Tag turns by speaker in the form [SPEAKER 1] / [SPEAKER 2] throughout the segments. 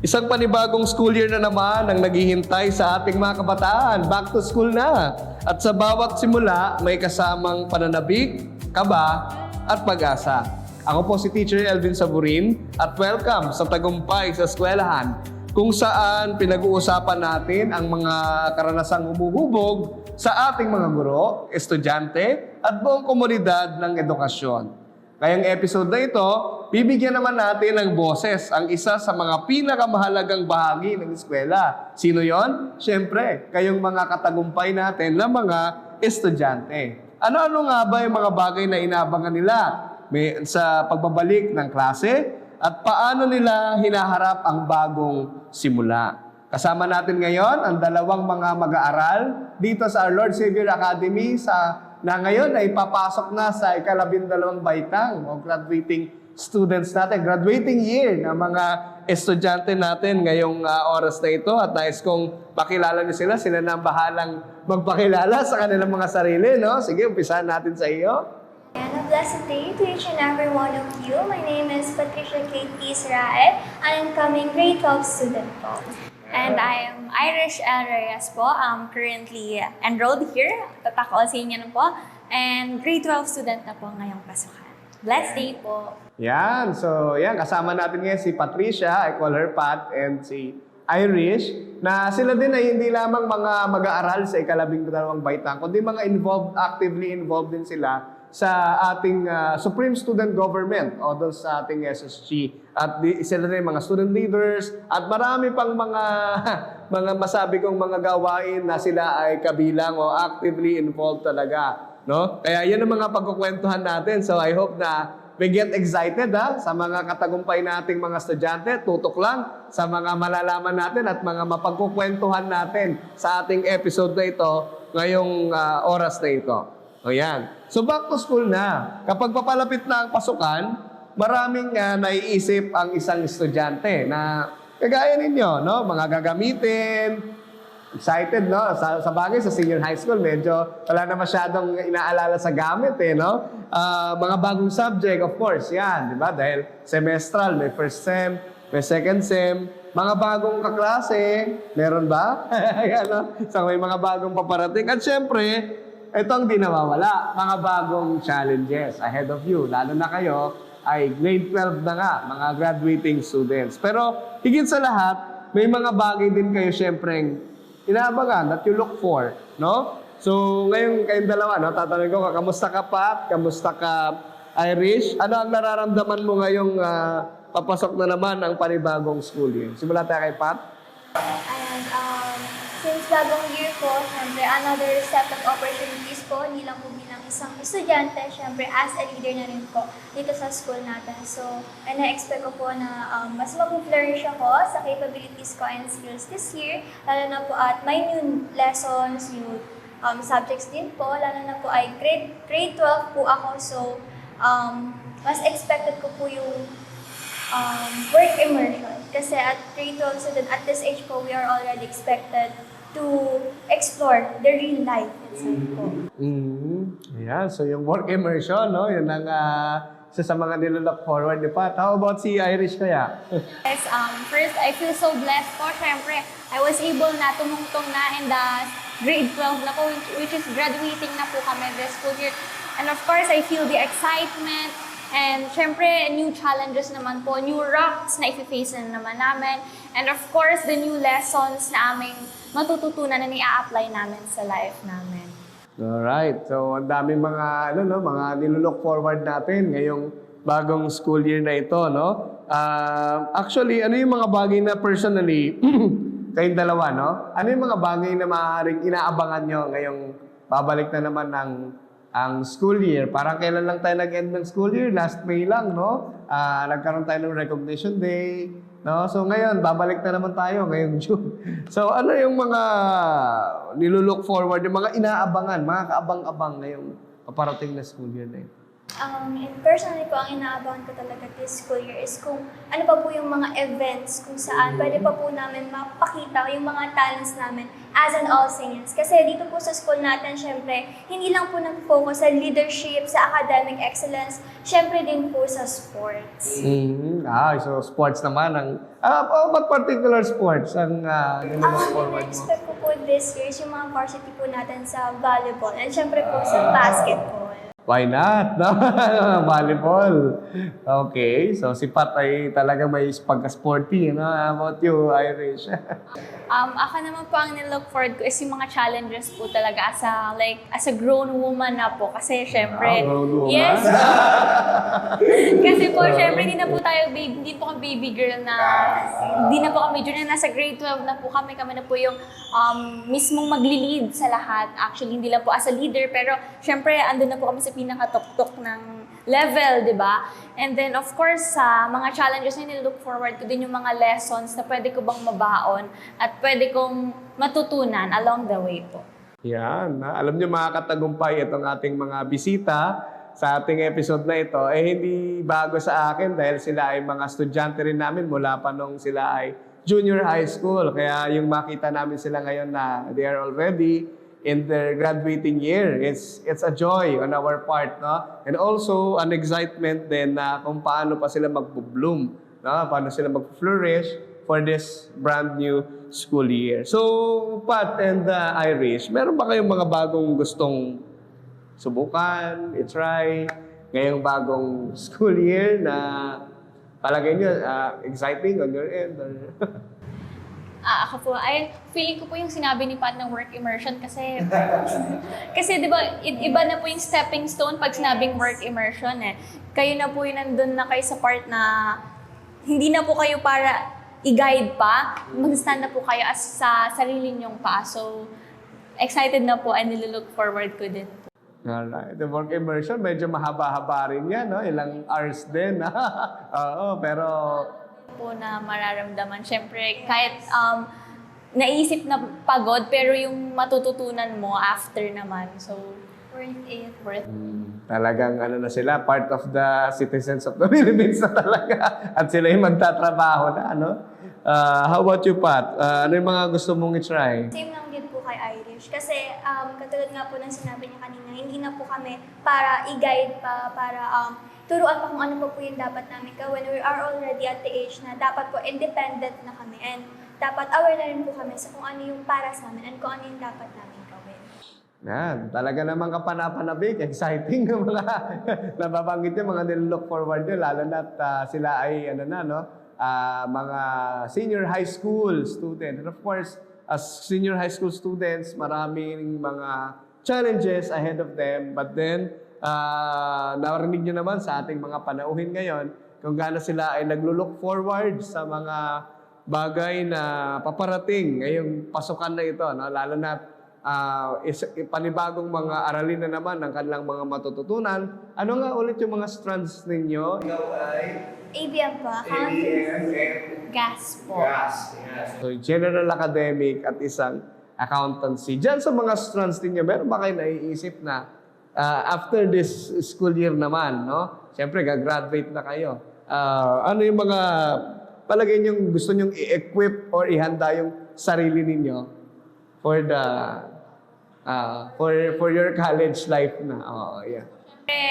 [SPEAKER 1] Isang panibagong school year na naman ang naghihintay sa ating mga kabataan. Back to school na. At sa bawat simula, may kasamang pananabik, kaba, at pag-asa. Ako po si Teacher Elvin Saburin at welcome sa Tagumpay sa Eskwelahan, kung saan pinag-uusapan natin ang mga karanasang humuhubog sa ating mga guro, estudyante, at buong komunidad ng edukasyon. Ngayong episode na ito, bibigyan naman natin ng boses ang isa sa mga pinakamahalagang bahagi ng eskwela. Sino yon? Siyempre, kayong mga katagumpay natin na mga estudyante. Ano-ano nga ba yung mga bagay na inaabangan nila sa pagbabalik ng klase at paano nila hinaharap ang bagong simula? Kasama natin ngayon ang dalawang mga mag-aaral dito sa Our Lord Savior Academy na ngayon ay papasok na sa ika-12 baitang o graduating students natin, graduating year ng mga estudyante natin ngayong oras na ito. At nais kong pakilala niyo sila na ang bahalang magpakilala sa kanilang mga sarili. No? Sige, umpisahan natin sa iyo.
[SPEAKER 2] And a blessed day to each and every one of you. My name is Patricia Kate Israel. I am coming grade 12 student po.
[SPEAKER 3] And I am Irish L. Reyes po. I'm currently enrolled here. Tatakol sa inyo na po. And grade 12 student na po ngayong pasukan. Blessed day po.
[SPEAKER 1] Yan. So, yan. Kasama natin ngayon si Patricia, I call her Pat, and si Irish, na sila din ay hindi lamang mga mag-aaral sa ika-12 baitang, kundi mga actively involved din sila sa ating Supreme Student Government o doon sa ating SSG. At sila rin mga student leaders at marami pang mga masabi kong mga gawain na sila ay kabilang o actively involved talaga. No? Kaya yan ang mga pagkukwentuhan natin. So I hope na we get excited sa mga katagumpay nating mga estudyante. Tutok lang sa mga malalaman natin at mga mapagkukwentuhan natin sa ating episode na ito ngayong oras na ito. O yan. So back to school na. Kapag papalapit na ang pasukan, maraming naiisip ang isang estudyante na kagaya ninyo, no? Mga gagamitin, excited, no? Sa bagay, sa senior high school, medyo wala na masyadong inaalala sa gamit, no? Mga bagong subject, of course, yan, di ba? Dahil semestral, may first sem, may second sem, mga bagong kaklase, meron ba? Yan, no? So may mga bagong paparating. At syempre, ito ang di nawawala, mga bagong challenges ahead of you. Lalo na kayo ay grade 12 na nga, mga graduating students. Pero higit sa lahat, may mga bagay din kayo syempre inaabangan that you look for, no? So ngayon kayong dalawa, no, tatanungin ko, kamusta ka Pat? Kamusta ka Irish? Ano ang nararamdaman mo ngayong papasok na naman ang panibagong school year? Simula tayo kay Pat.
[SPEAKER 2] And since bagong year po, syempre another set of opportunities po, hindi lang po bilang isang estudyante, syempre as a leader na rin po dito sa school natin. So, na-expect ko po na mas mag-flourish ako sa capabilities ko and skills this year, lalo na po at may new lessons, new subjects din po, lalo na po ay grade 12 po ako. So, mas expected ko po yung work immersion. Kasi at grade 12 student, at this age po, we are already expected to explore the real life itself po.
[SPEAKER 1] Yeah, so yung work immersion, no? Yun ang isa sa mga nilook forward ni Pat. How about si Irish kaya?
[SPEAKER 3] Yes, first, I feel so blessed po. Siyempre, I was able na tumungtong na in the grade 12 na po, which is graduating na po kami this school year. And of course, I feel the excitement. And syempre, new challenges naman po, new rocks na i-face na naman namin. And of course, the new lessons na aming matututunan na i-apply namin sa life namin.
[SPEAKER 1] Alright, so ang daming mga, mga nilook forward natin ngayong bagong school year na ito, no? Actually, ano yung mga bagay na personally, kayong dalawa, no? Ano yung mga bagay na maaaring inaabangan nyo ngayong babalik na naman ang school year? Parang kailan lang tayo nag-end ng school year? Last May lang, no? Nagkaroon tayo ng recognition day, no? So ngayon, babalik na naman tayo ngayong June. So ano yung mga nilook forward, yung mga inaabangan, mga kaabang-abang ngayong paparating na school year na ito?
[SPEAKER 2] And personally po, ang inaabangan ko talaga this school year is kung ano pa po yung mga events kung saan pwede pa po namin mapakita yung mga talents namin as an all singers. Kasi dito po sa school natin, syempre, hindi lang po nag-focus sa leadership, sa academic excellence, syempre din po sa sports.
[SPEAKER 1] So sports naman ang what particular sports ang
[SPEAKER 2] Ang
[SPEAKER 1] forward mo?
[SPEAKER 2] expect ko po this year is yung mga varsity po natin sa volleyball and syempre po sa basketball.
[SPEAKER 1] Why not? No? Volleyball. Okay. So si Pat ay talagang may pagka-sporty. No? How about you, Irish?
[SPEAKER 3] Ako naman po ang nilook forward ko is yung mga challenges po talaga as a grown woman na po. Kasi syempre,
[SPEAKER 1] grown woman?
[SPEAKER 3] yes. Kasi po, syempre, hindi na po tayo baby, hindi po kami baby girl na, hindi na po kami junior, nasa grade 12 na po kami na po yung mismong magli-lead sa lahat. Actually, hindi lang po as a leader, pero syempre, andun na po kami sa pinakatok-tok ng level, di ba? And then, of course, sa mga challenges na nilook forward ko din yung mga lessons na pwede ko bang mabaon at pwede kong matutunan along the way po.
[SPEAKER 1] Yan. Alam niyo mga katagumpay, itong ating mga bisita sa ating episode na ito, hindi bago sa akin dahil sila ay mga estudyante rin namin mula pa nung sila ay junior high school. Kaya yung makita namin sila ngayon na they are already in their graduating year, it's a joy on our part, no? And also an excitement din na kung paano pa sila mag-bloom, no? Paano sila mag-flourish for this brand new school year. So, Pat and Irish, meron ba kayong mga bagong gustong subukan, i-try ngayong bagong school year na palagay nyo exciting on your end? Or
[SPEAKER 3] Ako po, feeling ko po yung sinabi ni Pat ng work immersion kasi di ba, iba na po yung stepping stone pag sinabing work immersion eh. Kayo na po yung nandun na kayo sa part na hindi na po kayo para i-guide pa, mag-stand na po kayo as sa sarili nyong pa. So, excited na po and nililook forward ko din po.
[SPEAKER 1] Alright. The work immersion, medyo mahaba-haba rin yan, no? Ilang hours din. Oo, pero
[SPEAKER 3] Po na mararamdaman. Siyempre, kahit naisip na pagod, pero yung matututunan mo after naman. So,
[SPEAKER 2] Worth it.
[SPEAKER 3] worth
[SPEAKER 1] talagang na sila, part of the citizens of the Philippines na talaga. At sila yung magtatrabaho na, ano? How about you, Pat? Ano yung mga gusto mong i-try?
[SPEAKER 2] Same lang din po kay Irish. Kasi katulad nga po ng sinabi niya kanina, hindi na po kami para i-guide pa, para turuan pa kung ano pa po yung dapat namin gawin. We are already at the age na dapat po independent na kami and dapat aware na rin po kami sa kung ano yung para sa amin and kung ano yung dapat namin gawin.
[SPEAKER 1] Yan, talaga naman kapanapanabik, exciting ng mga nababanggit nyo, mga nilook forward nyo, lalo na sila ay mga senior high school student. And of course, as senior high school students, maraming mga challenges ahead of them. But then, narinig nyo naman sa ating mga panauhin ngayon kung gaano sila ay naglo-look forward sa mga bagay na paparating ngayong pasukan na ito. No? Lalo na panibagong mga aralin na naman ng kanilang mga matututunan. Ano nga ulit yung mga strands ninyo? Ikaw ay
[SPEAKER 2] ABM po, accounting.
[SPEAKER 3] gas po.
[SPEAKER 1] So, general academic at isang accountancy. Diyan sa mga strands ninyo, meron ba kayo naiisip na after this school year naman, no? Siyempre, gagraduate na kayo. Ano yung mga palagay nyo gusto nyong i-equip or ihanda yung sarili ninyo for the for your college life na? Yeah.
[SPEAKER 3] Siyempre,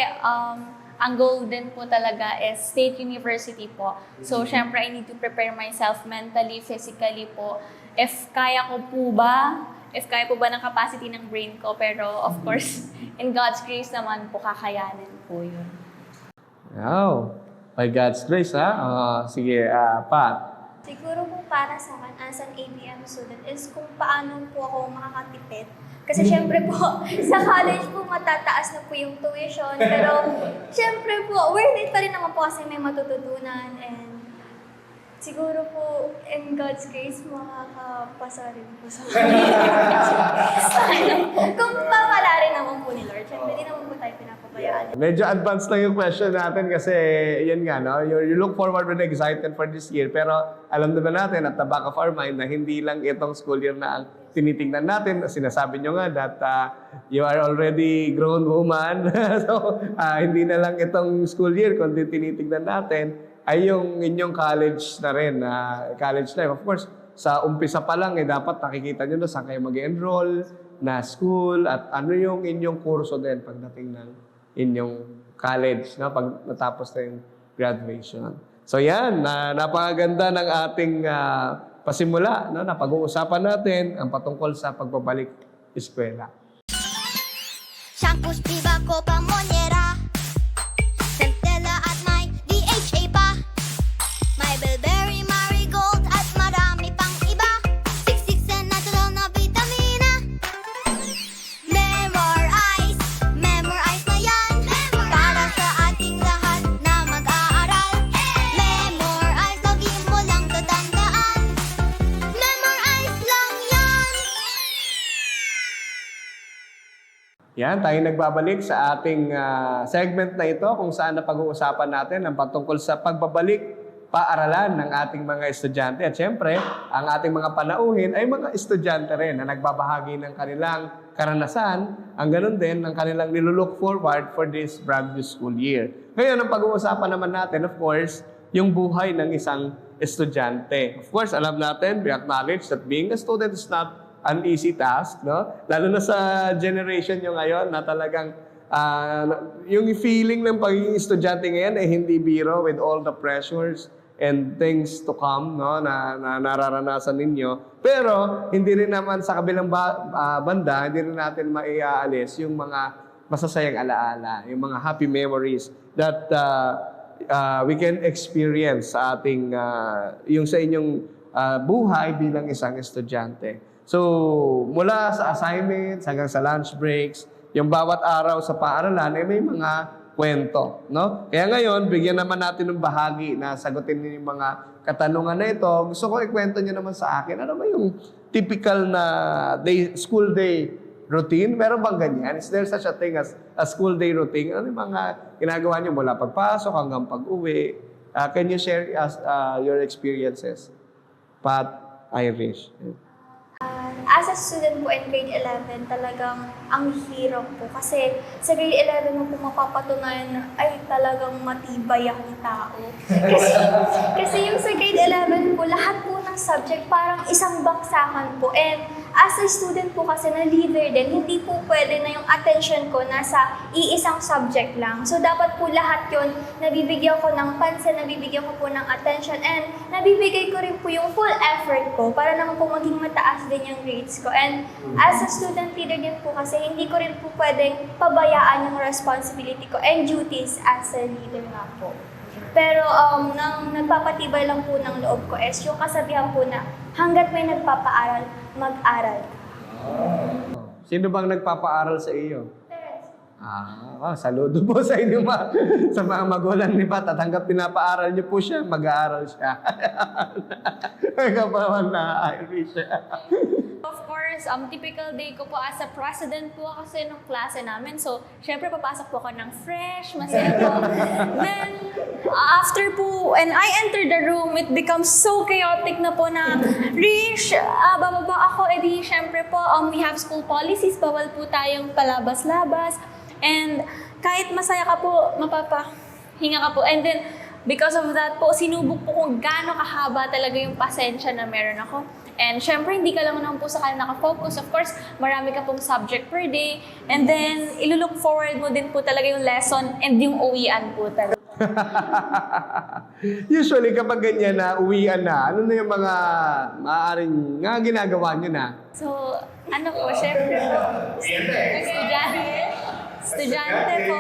[SPEAKER 3] ang goal din po talaga is State University po. So, syempre, I need to prepare myself mentally, physically po. If kaya po ba ng capacity ng brain ko, pero of course, in God's grace naman po, kakayanin po yun.
[SPEAKER 1] Wow. By God's grace, ha? Sige, Pat.
[SPEAKER 2] Siguro po para sa akin as an ABM student is kung paano po ako makakatipid. Kasi syempre po, sa college po matataas na po yung tuition. Pero syempre po, worth it pa rin naman po kasi may matututunan. And siguro po, in God's grace, makakapasa rin po sa kung papala rin naman po ni Lord. Syempre, di naman po tayo pinapabayaan
[SPEAKER 1] Medyo advanced lang yung question natin kasi yan nga, no? You look forward with excitement for this year. Pero alam naman natin at the back of our mind na hindi lang itong school year na ang tinitingnan natin. Sinasabi nyo nga that you are already grown woman. So, hindi na lang itong school year kundi tinitingnan natin ay yung inyong college na rin. College life. Of course, sa umpisa pa lang, dapat nakikita nyo na saan kayo mag-enroll, na school, at ano yung inyong kurso din pagdating ng inyong college, no? Pag natapos na yung graduation. So yan, napakaganda ng ating pasimula, no? Na pag-uusapan natin ang patungkol sa pagbabalik eskwela.
[SPEAKER 4] Shampoo, Viva, Copa, Monera, Centella at may DHA pa. May Bilberry, Marigold at marami pang iba. Siksik sa natural na vitamina. Memorize na yan. Para sa ating lahat na mag-aaral. Memorize, lagi mo lang tatandaan. Memorize lang yan.
[SPEAKER 1] Yan, tayo nagbabalik sa ating segment na ito kung saan na pag-uusapan natin ang patungkol sa pagbabalik paaralan ng ating mga estudyante. At syempre, ang ating mga panauhin ay mga estudyante rin na nagbabahagi ng kanilang karanasan, ang ganun din ng kanilang nilulook forward for this brand new school year. Ngayon, ang pag-uusapan naman natin, of course, yung buhay ng isang estudyante. Of course, alam natin, we acknowledge that being a student is not an easy task, no? Lalo na sa generation nyo ngayon na talagang yung feeling ng pagiging estudyante ngayon ay hindi biro with all the pressures and things to come, no, na nararanasan ninyo. Pero hindi rin naman sa kabilang banda, hindi rin natin maiaalis yung mga masasayang alaala, yung mga happy memories that we can experience sa ating, yung sa inyong buhay bilang isang estudyante. So, mula sa assignments hanggang sa lunch breaks, yung bawat araw sa paaralan ay may mga kwento, no? Kaya ngayon, bigyan naman natin ng bahagi na sagutin niyo yung mga katanungan na ito. Gusto ko ikwento niyo naman sa akin, ano ba yung typical na school day routine? Meron bang ganyan? Is there such a thing as a school day routine? Ano yung mga ginagawa niyo mula pagpasok hanggang pag-uwi? Can you share your experiences? Pat, Irish.
[SPEAKER 2] As a student po in grade 11, talagang ang hirap po. Kasi sa grade 11 mo po mapapatunayan na ay talagang matibay akong tao. Kasi yung sa grade 11 po, lahat po ng subject parang isang baksakan po. And as a student po kasi na leader din, hindi po pwede na yung attention ko nasa iisang subject lang. So dapat po lahat yun, nabibigyan ko ng pansin, nabibigyan ko po ng attention, and nabibigay ko rin po yung full effort ko para naman po maging mataas din yung grades ko. And as a student leader din po kasi, hindi ko rin po pwedeng pabayaan yung responsibility ko and duties as a leader nga po. Pero nang nagpapatibay lang po ng loob ko is yung kasabihan po na hanggat may nagpapaaral, mag-aral.
[SPEAKER 1] Sino bang nagpapaaral sa iyo? Saludo po sa inyo sa mga magulang ni Pat at hanggang pinapaaral niyo po siya, mag-aaral siya. Kapawan na Irish.
[SPEAKER 3] Of course, typical day ko po as a president po kasi ng klase namin. So, syempre papasok po ako ng fresh, masaya po. Then, after po, when I enter the room, it becomes so chaotic na po na, Rish, bababa ako, edi syempre po, we have school policies, bawal po tayong palabas-labas. And kahit masaya ka po, mapapahinga ka po. And then, because of that po, sinubok po kung gaano kahaba talaga yung pasensya na meron ako. And syempre, hindi ka lang naman po sa kanya nakafocus. Of course, marami ka pong subject per day. And then, ilulook forward mo din po talaga yung lesson and yung uwian po talaga.
[SPEAKER 1] Usually, kapag ganyan na, uwian na, ano na yung mga maaaring nga ginagawa nyo na?
[SPEAKER 3] So, ano po, syempre po, estudyante po,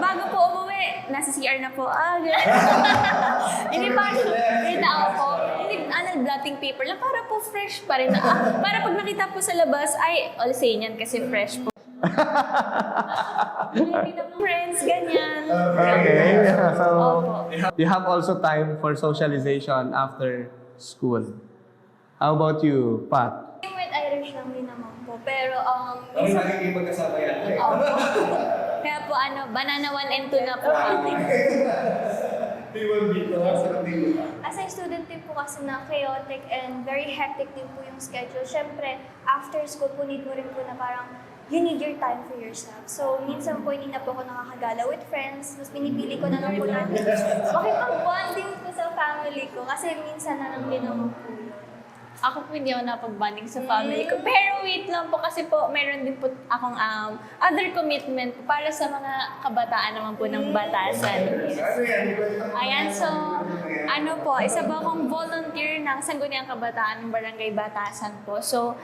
[SPEAKER 3] bago po umuwi, nasa CR na po, hindi pa, po, hindi, blotting paper lang, para po fresh pa rin. Para pag nakita po sa labas, ay, all say niyan kasi fresh po. Hindi na friends, ganyan.
[SPEAKER 1] Okay. So,
[SPEAKER 3] Opo.
[SPEAKER 1] you have also time for socialization after school. How about you, Pat?
[SPEAKER 2] Yung with Irish lang din naman po. Pero,
[SPEAKER 1] Ay, magkasama yan.
[SPEAKER 2] Opo.
[SPEAKER 3] Kaya po banana 1 and 2 na po kami.
[SPEAKER 2] As a student din po kasi na chaotic and very hectic din po yung schedule. Siyempre, after school po, need mo rin po na parang you need your time for yourself. So, minsan po hindi na po ako nakakagala with friends. Mas pinipili ko na lang po na makipag-bonding po sa family ko. Kasi minsan na lang din naman po yun.
[SPEAKER 3] Ako po hindi ako napag-bonding sa family ko. Pero wait lang po kasi po meron din po akong other commitment para sa mga kabataan naman po ng batasan. Ayan, so isa po akong volunteer ng Sangguniang Kabataan ng Barangay Batasan po. So,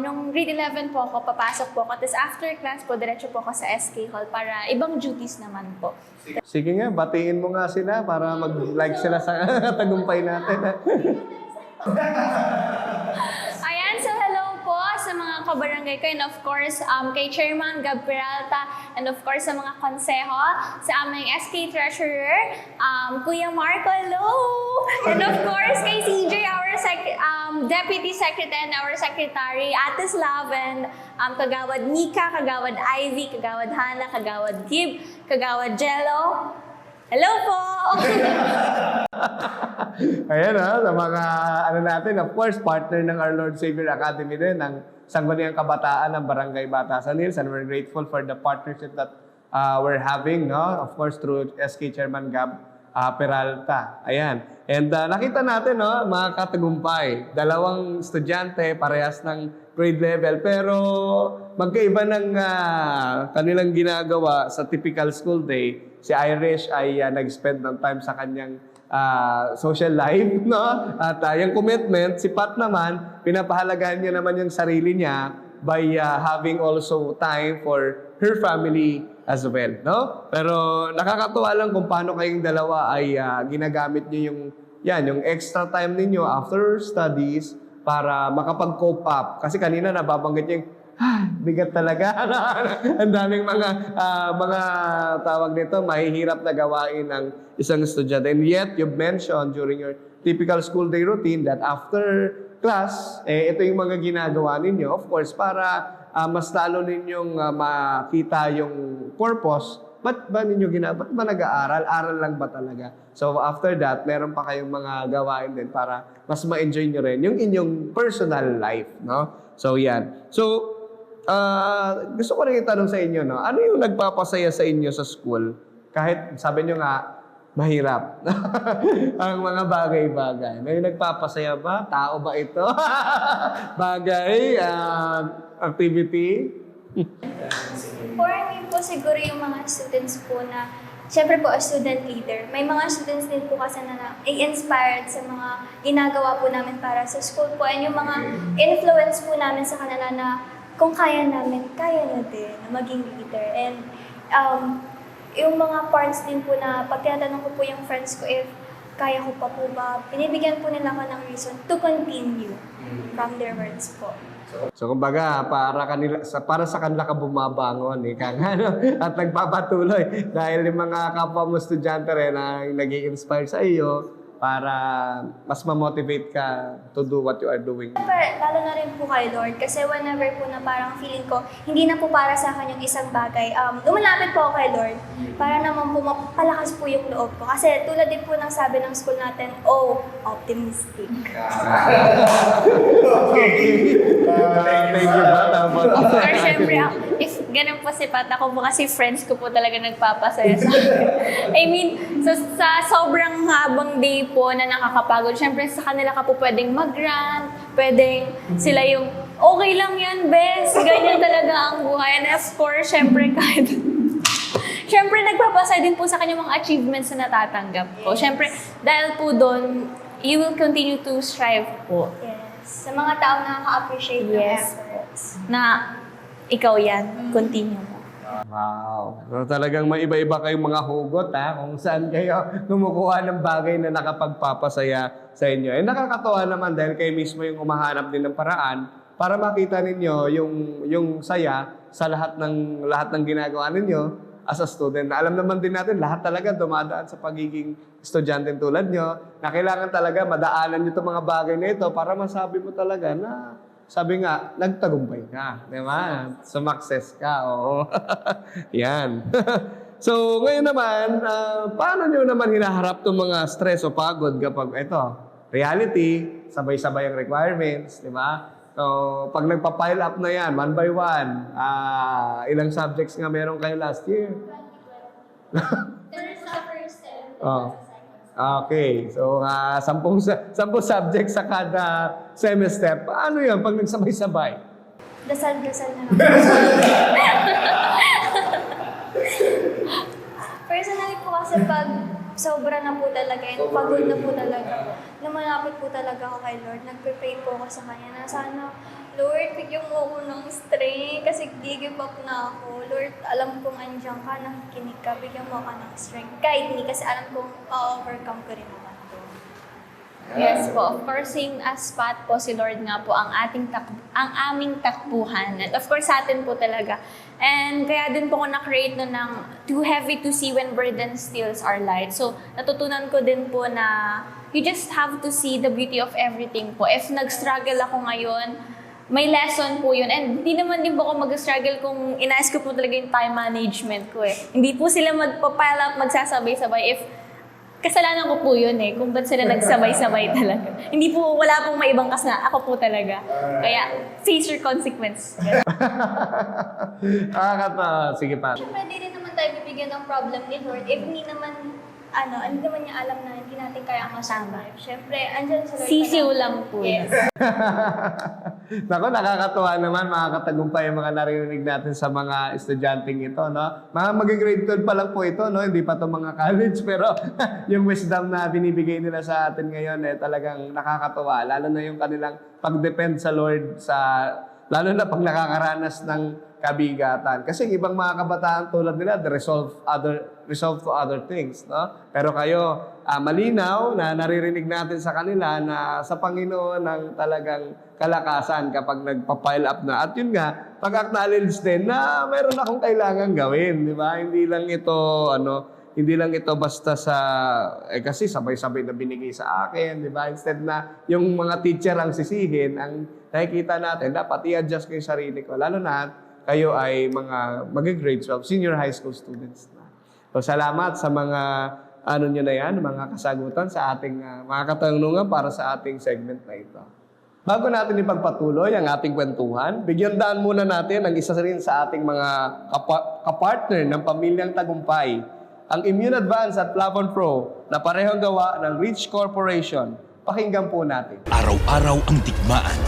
[SPEAKER 3] nung grade 11 po ako, papasok po ako. Tapos after class po, diretso po ako sa SK Hall para ibang duties naman po.
[SPEAKER 1] Sige nga, batiin mo nga sila para mag-like sila sa tagumpay natin.
[SPEAKER 3] Ayan, so hello po sa mga kabarangay ko and of course kay Chairman Gab Peralta and of course sa mga konseho, sa aming SK Treasurer, Kuya Marco, hello! And of course kay CJ, our Deputy Secretary and our Secretary, Ate Slav and Kagawad Nika, Kagawad Ivy, Kagawad Hana, Kagawad Gib, Kagawad Jello. Hello po!
[SPEAKER 1] Ayan sa mga natin, of course, partner ng Our Lord Savior Academy din, ng Sangguniang Kabataan ng Barangay Batasan Hills, and we're grateful for the partnership that we're having, no? Of course, through SK Chairman Gab Peralta. Ayan. And nakita natin, no, mga katagumpay, dalawang estudyante, parehas ng grade level, pero magkaiba ng kanilang ginagawa sa typical school day. Si Irish ay nag-spend ng time sa kanyang social life, no? At yung commitment, si Pat naman, pinapahalagahan niya naman yung sarili niya by having also time for her family as well, no? Pero nakakatuwa lang kung paano kayong dalawa ay ginagamit niyo yung extra time ninyo after studies para makapag-cope up. Kasi kanina nababanggit niyo bigat talaga. Ang daming mga tawag nito, mahihirap na gawain ng isang estudyante. And yet, you've mentioned during your typical school day routine that after class, ito yung mga ginagawa ninyo. Of course, para mas lalo ninyong makita yung purpose. Ba't ba ninyo ba't ba nag-aaral? Aral lang ba talaga? So after that, meron pa kayong mga gawain din para mas ma-enjoy nyo rin yung inyong personal life, no? So yan. So, gusto ko rin itanong sa inyo, no? Ano yung nagpapasaya sa inyo sa school? Kahit sabi nyo nga, mahirap. Ang mga bagay-bagay. May nagpapasaya ba? Tao ba ito? Bagay? Activity?
[SPEAKER 2] For me po, siguro yung mga students po na, syempre po, as student leader, may mga students din po kasi na inspired sa mga ginagawa po namin para sa school po. And yung mga influence po namin sa kanila na kung kaya namin, kaya nyo din na maging leader. And yung mga parts din po na pag tinatanong ko po yung friends ko if kaya ko pa po ba, binibigyan po nila ako ng reason to continue from their words po.
[SPEAKER 1] So kumbaga, para sa kanila ka bumabangon, at nagpapatuloy dahil yung mga kapwa mo estudyante rin na nag-i-inspire sa iyo para mas ma-motivate ka to do what you are doing.
[SPEAKER 2] Lalo na rin po kay Lord kasi whenever po na parang feeling ko, hindi na po para sa akin yung isang bagay, lumalapit po ako kay Lord para naman po mapalakas po yung loob ko. Kasi tulad din po ng sabi ng school natin, optimistic.
[SPEAKER 1] Thank you ba?
[SPEAKER 3] Or syempre, if ganun po si Pat, ako po kasi friends ko po talaga nagpapasaya sa akin. I mean, sa sobrang habang day po na nakakapagod, syempre sa kanila ka po pwedeng mag-rant, pwedeng sila yung, okay lang yan, bes, ganyan talaga ang buhay. And of course, syempre kahit, syempre nagpapasaya din po sa kanya mga achievements na natatanggap ko. Syempre, dahil po doon, you will continue to strive po.
[SPEAKER 2] Yes. Sa mga taong nakaka-appreciate ng efforts.
[SPEAKER 3] Na ikaw yan, continue mo.
[SPEAKER 1] Wow. So talagang may iba-iba kayong mga hugot kung saan kayo kumukuha ng bagay na nakapagpapasaya sa inyo. Eh nakakatawa naman dahil kayo mismo yung umahanap din ng paraan para makita ninyo yung saya sa lahat ng ginagawa ninyo as a student. Na alam naman din natin, lahat talaga dumadaan sa pagiging estudyante tulad nyo, na kailangan talaga madaanan nyo itong mga bagay na ito para masabi mo talaga na sabi nga, nagtagumpay ka. Di ba? Sumakses ka. Oo. Yan. So, ngayon naman, paano nyo naman hinaharap itong mga stress o pagod kapag ito, reality, sabay-sabay ang requirements, di ba? So, pag nagpa-pile up na yan, one by one, ilang subjects nga meron kayo last year?
[SPEAKER 2] There's a first and
[SPEAKER 1] Oh. Okay. So, 10 subjects sa kada semester. Paano yan pag nagsabay-sabay?
[SPEAKER 2] Dasal-dasal na lang. Personally po kasi pag sobra na po talaga and pagod na po talaga, lumalapit po talaga ako kay Lord. Nagpe-pray po ako sa Kanya na sana, Lord, bigyan mo ako ng strength kasi give up na ako. Lord, alam kong andiyan ka, nakikinig ka, bigyan mo ako ng strength. Guide me kasi alam kong overcome ko rin naman to.
[SPEAKER 3] Yes po. Of course, same as Pat po, si Lord nga po ang aming takbuhan. And of course, sa atin po talaga. And kaya din po ko na-create no ng too heavy to see when burden steals our light. So, natutunan ko din po na you just have to see the beauty of everything po. If nag-struggle ako ngayon, may lesson po yun. And hindi naman din po ako mag-struggle kung inaayos ko po talaga yung time management ko eh. Hindi po sila magpa-pile up, magsasabay-sabay if kasalanan ko po yun eh, kung ba't sila nagsabay-sabay talaga. Hindi po, wala pong maibang kasalanan. Ako po talaga. Kaya, face your consequence.
[SPEAKER 1] Sige pa.
[SPEAKER 2] Siyempre, di rin naman tayo bibigyan ng problem ni Lord if hindi naman niya alam na hindi natin kaya masama. Siyempre, andyan sa Lord.
[SPEAKER 3] Sisiw lang po.
[SPEAKER 2] Yes.
[SPEAKER 1] Naku, nakakatuwa naman, makakatagumpay ang mga naririnig natin sa mga estudyanteng ito, no? Mga mag-grade 12 pa lang po ito, no? Hindi pa ito mga college, pero yung wisdom na binibigay nila sa atin ngayon, talagang nakakatuwa. Lalo na yung kanilang pag-depend sa Lord, lalo na pag nakakaranas ng kabigatan. Kasi yung ibang mga kabataan tulad nila, resolve to other things, no? Pero kayo, malinaw na naririnig natin sa kanila na sa Panginoon ang talagang kalakasan kapag nagpa-pile up na. At yun nga, pag-acknowledge din na mayroon akong kailangan gawin, di ba? Hindi lang ito basta kasi sabay-sabay na binigay sa akin, di ba? Instead na yung mga teacher ang sisihin, ang nakikita natin, dapat i-adjust ko yung sarili ko. Lalo na, kayo ay mga mag-grade 12, senior high school students na. So, salamat sa mga nyo na yan, mga kasagutan sa ating mga katanungan para sa ating segment na ito. Bago natin ipagpatuloy ang ating kwentuhan, bigyan daan muna natin ang isa rin sa ating mga kapartner ng Pamilyang Tagumpay, ang Immune Advance at Flavon Pro na parehong gawa ng Rich Corporation. Pakinggan po natin.
[SPEAKER 5] Araw-araw ang digmaan.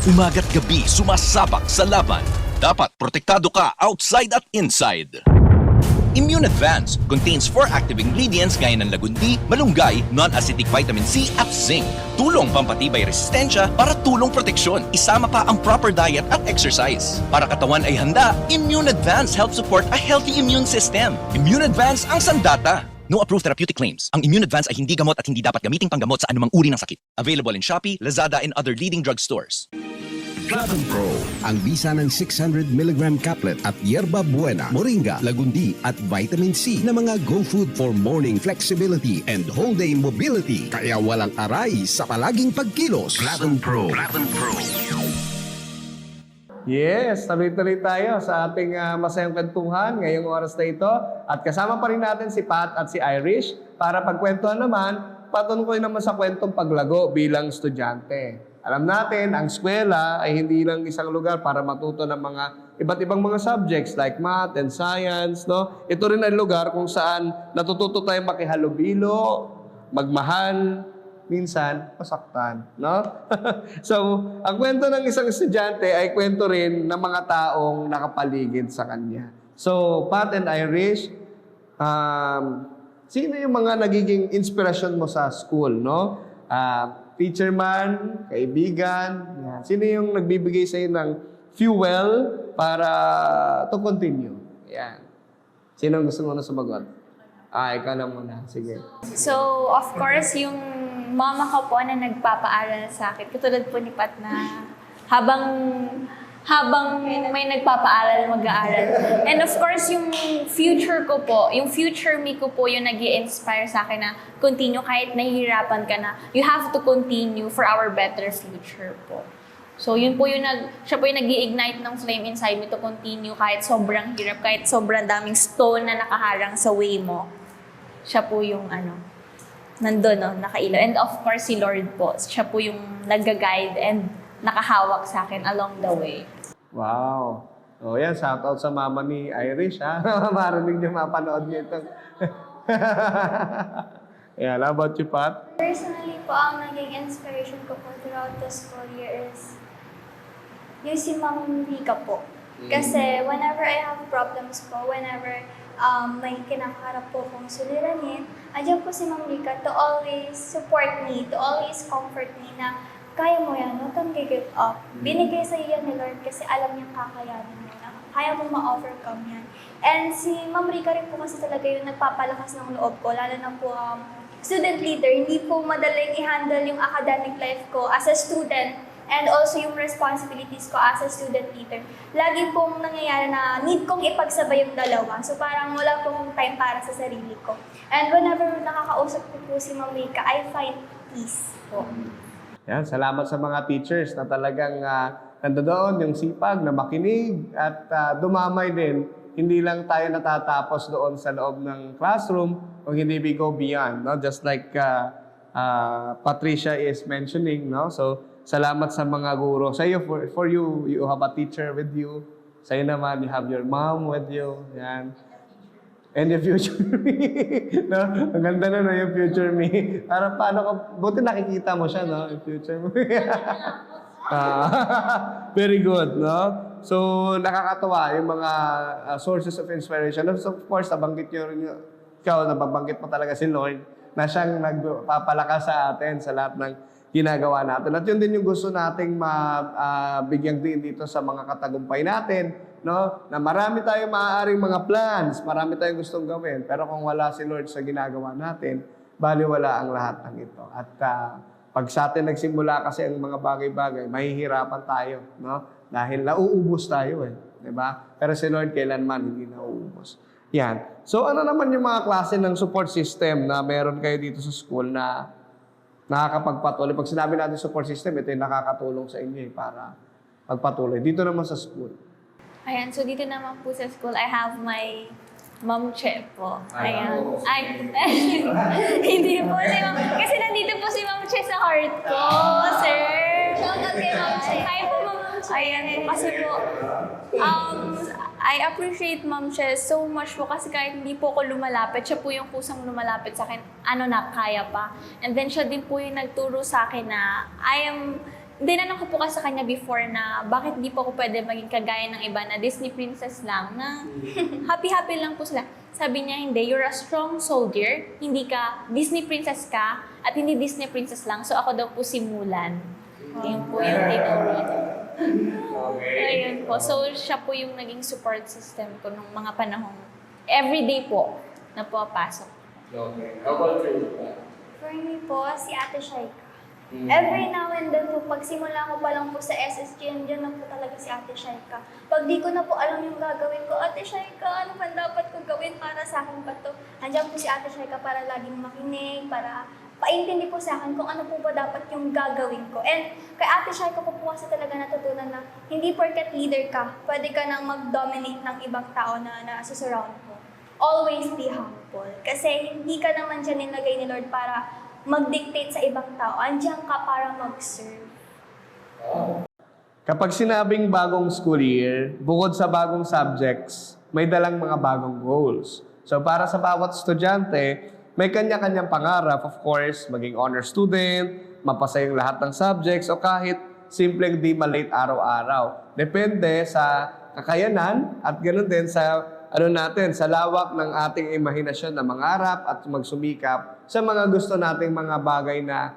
[SPEAKER 5] Umaga't gabi sumasabak sa laban. Dapat protektado ka outside at inside. Immune Advance contains 4 active ingredients gaya ng lagundi, malunggay, non-acidic vitamin C at zinc. Tulong pampatibay resistensya para tulong proteksyon. Isama pa ang proper diet at exercise. Para katawan ay handa, Immune Advance helps support a healthy immune system. Immune Advance ang sandata. No approved therapeutic claims. Ang Immune Advance ay hindi gamot at hindi dapat gamiting panggamot sa anumang uri ng sakit. Available in Shopee, Lazada, and other leading drugstores.
[SPEAKER 6] Flavon Pro, ang bisa ng 600mg caplet at yerba buena, moringa, lagundi at vitamin C na mga go food for morning flexibility and whole day mobility. Kaya walang aray sa palaging pagkilos. Flavon Pro. Flavon Pro.
[SPEAKER 1] Yes, tuloy-tuloy tayo sa ating masayang kwentuhan ngayong oras na ito. At kasama pa rin natin si Pat at si Irish para pagkwentuhan naman, patuloy naman sa kwentong paglago bilang estudyante. Alam natin, ang eskwela ay hindi lang isang lugar para matuto ng mga iba't ibang mga subjects like math and science, no? Ito rin ay lugar kung saan natututo tayong makihalubilo, magmahal, minsan masaktan, no? So, ang kwento ng isang estudyante ay kwento rin ng mga taong nakapaligid sa kanya. So, Pat and Irish, sino yung mga nagiging inspirasyon mo sa school, no? Teacher man, kaibigan, yan. Sino yung nagbibigay sa'yo ng fuel para to continue? Yan. Sino ang gusto mo na sumagot? Ikaw na muna. Sige.
[SPEAKER 3] So, of course, yung mama ko po na nagpapaaral sa akin. Katulad po ni Pat na habang may nagpapaaral, mag-aaral. And of course, yung future ko po, yung future me ko po yung nag-i-inspire sa akin na continue kahit nahihirapan ka na. You have to continue for our better future po. So, siya po yung nag-i-ignite ng flame inside me to continue kahit sobrang hirap, kahit sobrang daming stone na nakaharang sa way mo. Siya po yung nandun, no, nakailaw. And of course, si Lord po. Siya po yung nag-guide and nakahawak sa akin along the way.
[SPEAKER 1] Wow. O yan, shoutout sa mama ni Irish, ha? Marinig niyo, mapanood niyo ito. Yeah, how about you, Pat?
[SPEAKER 2] Personally po, ang naging inspiration ko po throughout the school year is yung si Ma'am Rika po. Kasi whenever I have problems po, whenever may kinakaharap po kong suliranin, andyan po si Ma'am Rika to always support me, to always comfort me na kaya mo yan, huwag kang give up. Binigay sa iyo yan ni Lord kasi alam niyang kakayanin mo na. Kaya mo ma-overcome yan. And si Ma'am Rika rin po kasi talaga yung nagpapalakas ng loob ko, lalo na po student leader. Hindi po madaling i-handle yung academic life ko as a student and also yung responsibilities ko as a student leader. Lagi pong nangyayari na need kong ipagsabay yung dalawa. So parang wala pong time para sa sarili ko. And whenever nakakausap ko po si Ma'am Rika, I find peace po.
[SPEAKER 1] Yan, salamat sa mga teachers na talagang nandoon yung sipag na makinig at dumamay din. Hindi lang tayo natatapos doon sa loob ng classroom o hindi we go beyond, no? Just like Patricia is mentioning, no? So, salamat sa mga guro. Sa iyo, for you, you have a teacher with you. Sa iyo naman, you have your mom with you. Yan. And the future me. No? Ang ganda na, no, yung future me. Para paano ka, buti nakikita mo siya, no? Yung future mo. Very good, no? So, nakakatawa yung mga sources of inspiration. Of course, nabanggit nyo rin, ikaw, nababanggit mo talaga si Lord na siyang nagpapalakas sa atin sa lahat ng ginagawa natin. At yun din yung gusto nating mabigyang din dito sa mga katagumpay natin, no? Na marami tayong maaaring mga plans, marami tayong gustong gawin, pero kung wala si Lord sa ginagawa natin, baliwala ang lahat ng ito. At pag sa atin nagsimula kasi ang mga bagay-bagay, mahihirapan tayo, no? Dahil nauubos tayo di ba? Pero si Lord kailanman hindi nauubos. Yan. So ano naman yung mga klase ng support system na meron kayo dito sa school na nakakapagpatuloy? Pag sinabi natin support system, ito yung nakakatulong sa inyo para magpatuloy. Dito naman sa school.
[SPEAKER 3] Ayan, so dito naman po sa school, I have my Ma'am Che po. Ayan. Hindi po si Ma'am. Kasi nandito po si Ma'am Che sa heart ko, sir.
[SPEAKER 2] Shoutout kay Ma'am Che.
[SPEAKER 3] Hi po, Ma'am Che. Ayan po, kasi po, I appreciate Ma'am Che so much po kasi kahit hindi po ako lumalapit, siya po yung kusang lumalapit sa akin, kaya pa. And then siya din po yung nagturo sa akin na dinanong ko po kasi sa kanya before na bakit di po ako pwede maging kagaya ng iba na Disney princess lang, na happy-happy lang po sila. Sabi niya, hindi, you're a strong soldier, hindi ka, Disney princess ka, at hindi Disney princess lang, so ako daw po si Mulan. Yun po yung tinuro. Ayun po, so siya po yung naging support system ko nung mga panahong everyday po na pumapasok.
[SPEAKER 1] Okay. How about you?
[SPEAKER 2] For me po, si Ate Shaika. Every now and then po, pagsimula ko pa lang po sa SSG, andyan na po talaga si Ate Shaika. Pag di ko na po alam yung gagawin ko, Ate Shaika, ano ba dapat ko gawin para sa akin ba to? Andyan po si Ate Shaika para laging makinig, para paintindi po sa akin kung ano po ba dapat yung gagawin ko. And kay Ate Shaika ko po kasi talaga natutunan na hindi porket leader ka, pwede ka nang mag-dominate ng ibang tao na nasa-surround mo. Always be humble. Kasi hindi ka naman dyan nilagay ni Lord para mag-dictate sa ibang tao. Andiyan ka para mag-serve.
[SPEAKER 1] Kapag sinabing bagong school year, bukod sa bagong subjects, may dalang mga bagong goals. So para sa bawat estudyante, may kanya-kanyang pangarap. Of course, maging honor student, mapasa yung lahat ng subjects, o kahit simpleng di malate araw-araw. Depende sa kakayanan at ganoon din sa sa lawak ng ating imahinasyon na mangarap at magsumikap sa mga gusto nating mga bagay na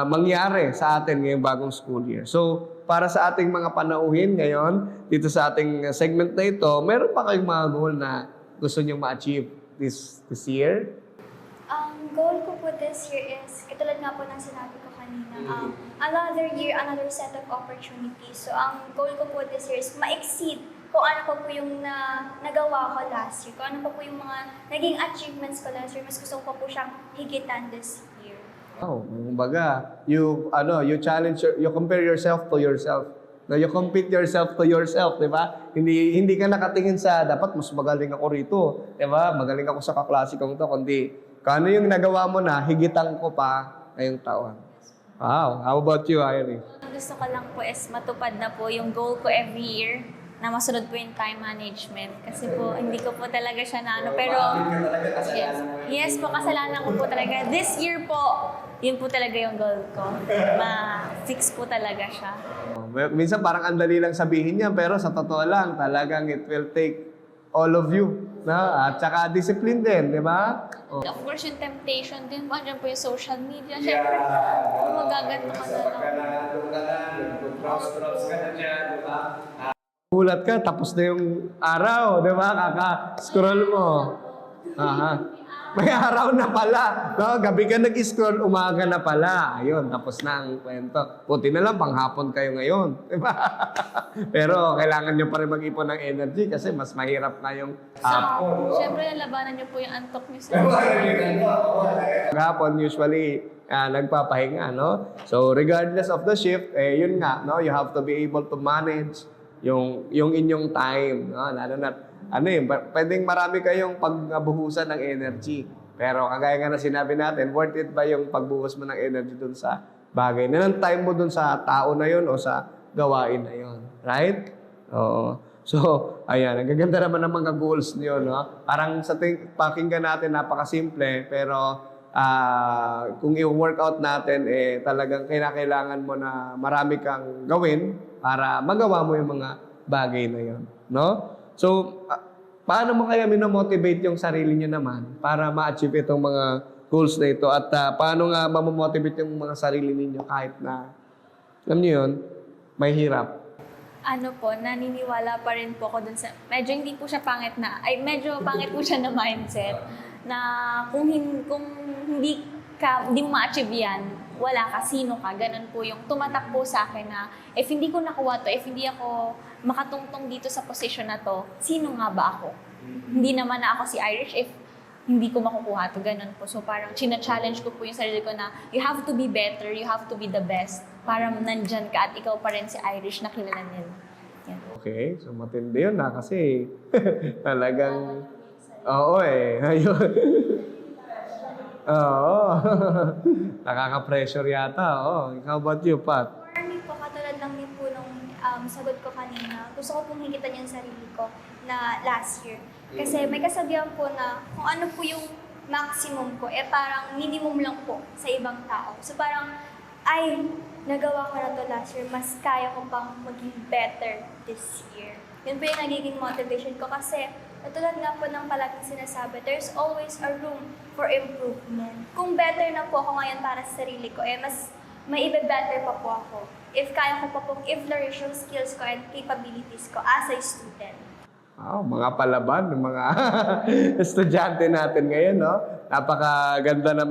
[SPEAKER 1] mangyari sa atin ngayong bagong school year. So, para sa ating mga panauhin ngayon, dito sa ating segment na ito, meron pa kayong mga goal na gusto nyo ma-achieve this year?
[SPEAKER 2] Ang goal ko po this year is, katulad nga po ng sinabi ko kanina, another year, another set of opportunities. So, ang goal ko po this year is ma-exceed kung ano pa po yung nagawa ko last year, kung ano pa po yung mga naging achievements ko last year, mas gusto ko pa po siyang higitan this year.
[SPEAKER 1] Oh, kumbaga, you challenge, you compare yourself to yourself. No, you compete yourself to yourself, di ba? Hindi ka nakatingin sa, dapat mas magaling ako rito, di ba? Magaling ako sa kaklase kong to, kundi, kung ano yung nagawa mo na, higitan ko pa ngayong taon. Wow, how about you, Irene?
[SPEAKER 3] Ang gusto ko lang po is matupad na po yung goal ko every year na masunod po yung time management. Kasi po, hindi ko po talaga siya na ano. Pero, yes po, kasalanan ko po talaga. This year po, yun po talaga yung goal ko. Ma-fix po talaga siya.
[SPEAKER 1] Minsan parang ang dali lang sabihin niya, pero sa totoo lang, talagang it will take all of you. Na? At saka discipline din, di ba? Oh.
[SPEAKER 3] Of course, yung temptation din po, andyan po yung social media. Siyempre, kung magaganto ka na lang.
[SPEAKER 1] Cross ka na dyan, di ba? Gulat ka, tapos na yung araw, di ba? Kaka-scroll mo. Aha. May araw na pala. No? Gabi ka nag-scroll, umaga na pala. Ayun, tapos na ang kwento. Buti na lang, panghapon kayo ngayon. Di ba? Pero kailangan nyo pa rin mag-ipon ng energy kasi mas mahirap na yung hapon.
[SPEAKER 3] Siyempre, nalabanan niyo po yung antok niyo sa
[SPEAKER 1] Hapon, usually, nagpapahinga, no? So, regardless of the shift, yun nga, no? You have to be able to manage yung inyong time, no? Lalo na, pwedeng marami kayong pagbuhusan ng energy. Pero kagaya nga na sinabi natin, worth it ba yung pagbuhos mo ng energy dun sa bagay? Na ng time mo dun sa tao na yun o sa gawain na yun. Right? Oo. So, ayan, ang gaganda naman ng mga goals niyo, no? Parang sa pakinggan natin, napakasimple, pero kung i-workout natin, talagang kailangan mo na marami kang gawin para magawa mo yung mga bagay na yun, no? So, paano mo kaya minomotivate yung sarili nyo naman para ma-achieve itong mga goals na ito? At paano nga mamomotivate yung mga sarili ninyo kahit na, alam nyo yun, may hirap?
[SPEAKER 3] Ano po, naniniwala pa rin po ako dun sa, medyo hindi po siya pangit medyo pangit po siya na mindset, na kung hindi mo ma-achieve yan, wala ka, sino ka, ganun po yung tumatak po sa akin na if hindi ko nakuha to, if hindi ako makatungtong dito sa position na to, sino nga ba ako? Hindi naman na ako si Irish if hindi ko makukuha to, ganun po. So parang china-challenge ko po yung sarili ko na you have to be better, you have to be the best para nandyan ka at ikaw pa rin si Irish na kilala nila. Yan.
[SPEAKER 1] Okay, so matindi yun na kasi talagang, oo ayun. Oo. Nakaka-pressure yata. How about you, Pat?
[SPEAKER 2] For me po, katulad lang din po nung sagot ko kanina, gusto ko pong higitan yung sarili ko na last year. Kasi may kasabihan po na kung ano po yung maximum ko, parang minimum lang po sa ibang tao. So parang, ay, nagawa ko na to last year, mas kaya ko pang maging better this year. Yun po yung nagiging motivation ko kasi katulad nga po ng palaging sinasabi, there's always a room for improvement. Kung better na po ako ngayon para sa sarili ko, mas may ibe-better pa po ako. If kaya ko pa pong i-flourish yung skills ko and capabilities ko as a student.
[SPEAKER 1] Wow, mga palaban ng mga estudyante natin ngayon, no? Napakaganda na